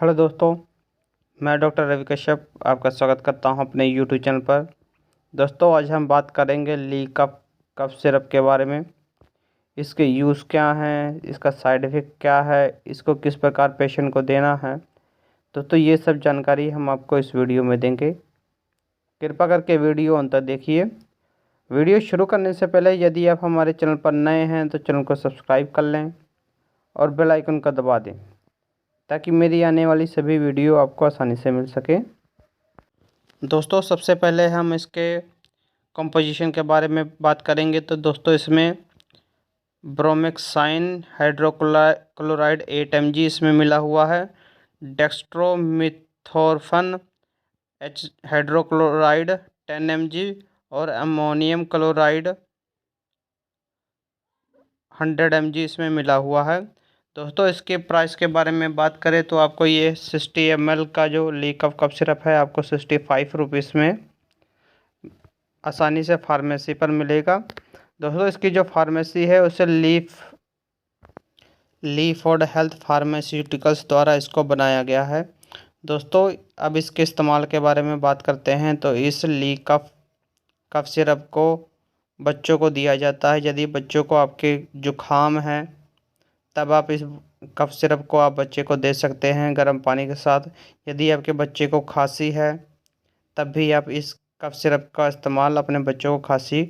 Hello दोस्तों, मैं doctor Ravi Kashyap आपका स्वागत करता हूं अपने यूट्यूब चैनल पर। दोस्तों, आज हम बात करेंगे ली कफ सिरप के बारे में। इसके यूज़ क्या हैं, इसका साइड इफ़ेक्ट क्या है, इसको किस प्रकार पेशेंट को देना है। दोस्तों, ये सब जानकारी हम आपको इस वीडियो में देंगे। कृपया करके वीडियो अंत तक देखिए। वीडियो शुरू करने से पहले यदि आप हमारे चैनल पर नए हैं तो चैनल को सब्सक्राइब कर लें और बेल आइकन को दबा दें ताकि मेरी आने वाली सभी वीडियो आपको आसानी से मिल सके। दोस्तों, सबसे पहले हम इसके कंपोजिशन के बारे में बात करेंगे। तो दोस्तों, इसमें ब्रोमेक्साइन हाइड्रोक्लोराइड 8 mg इसमें मिला हुआ है। डेक्स्ट्रोमिथोर्फन हाइड्रोक्लोराइड 10 mg और अमोनियम क्लोराइड 100 mg इसमें मिला हुआ है। दोस्तों, इसके प्राइस के बारे में बात करें तो आपको ये 60 ml का जो ली कफ सिरप है आपको 65 रुपीज़ में आसानी से फार्मेसी पर मिलेगा। दोस्तों, इसकी जो फार्मेसी है उसे ली फूड हेल्थ फार्मास्यूटिकल्स द्वारा इसको बनाया गया है। दोस्तों, अब इसके इस्तेमाल के बारे में बात करते हैं। तो इस ली कफ सिरप को बच्चों को दिया जाता है। यदि बच्चों को आपके जुखाम है तब आप इस कफ सिरप को आप बच्चे को दे सकते हैं गर्म पानी के साथ। यदि आपके बच्चे को खांसी है तब भी आप इस कफ सिरप का इस्तेमाल अपने बच्चों को खांसी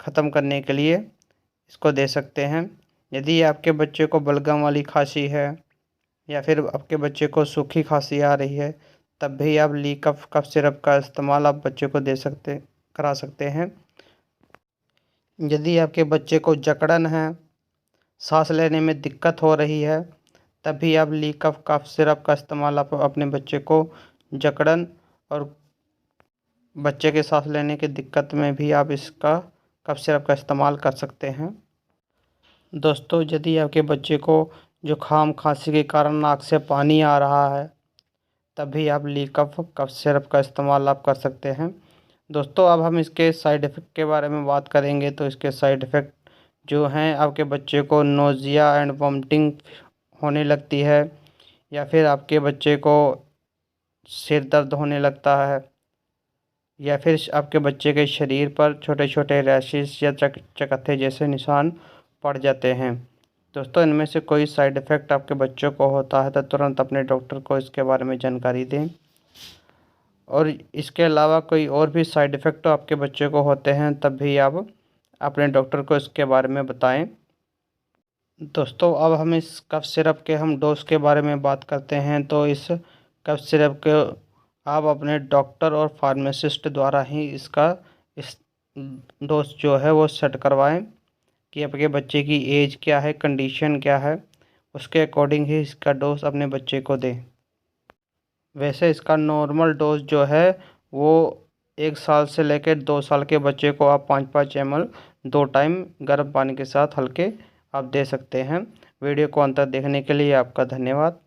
ख़त्म करने के लिए इसको दे सकते हैं। यदि आपके बच्चे को बलगम वाली खांसी है या फिर आपके बच्चे को सूखी खांसी आ रही है तब भी आप ली कफ सिरप का इस्तेमाल आप बच्चे को करा सकते हैं। यदि आपके बच्चे को जकड़न है, सांस लेने में दिक्कत हो रही है तब भी आप ली कफ सिरप का इस्तेमाल आप अपने बच्चे को जकड़न और बच्चे के सांस लेने की दिक्कत में भी आप इसका कफ सिरप का इस्तेमाल कर सकते हैं। दोस्तों, यदि आपके बच्चे को जुखाम खांसी के कारण नाक से पानी आ रहा है तब भी आप ली कफ सिरप का इस्तेमाल आप कर सकते हैं। दोस्तों, अब हम इसके साइड इफ़ेक्ट के बारे में बात करेंगे। तो इसके साइड इफ़ेक्ट जो हैं, आपके बच्चे को नोज़िया एंड वॉमिटिंग होने लगती है या फिर आपके बच्चे को सिर दर्द होने लगता है या फिर आपके बच्चे के शरीर पर छोटे छोटे रैशेस या चकत्थे जैसे निशान पड़ जाते हैं। दोस्तों, इनमें से कोई साइड इफ़ेक्ट आपके बच्चों को होता है तो तुरंत अपने डॉक्टर को इसके बारे में जानकारी दें। और इसके अलावा कोई और भी साइड इफ़ेक्ट आपके बच्चे को होते हैं तब भी आप अपने डॉक्टर को इसके बारे में बताएं। दोस्तों, अब हम इस कफ सिरप के डोज के बारे में बात करते हैं। तो इस कफ सिरप के आप अपने डॉक्टर और फार्मासिस्ट द्वारा ही इस डोज जो है वो सेट करवाएं कि आपके बच्चे की एज क्या है, कंडीशन क्या है, उसके अकॉर्डिंग ही इसका डोज अपने बच्चे को दें। वैसे इसका नॉर्मल डोज जो है वो 1 साल से लेकर 2 साल के बच्चे को आप 5-5 ml 2 टाइम गर्म पानी के साथ हल्के आप दे सकते हैं। वीडियो को अंत तक देखने के लिए आपका धन्यवाद।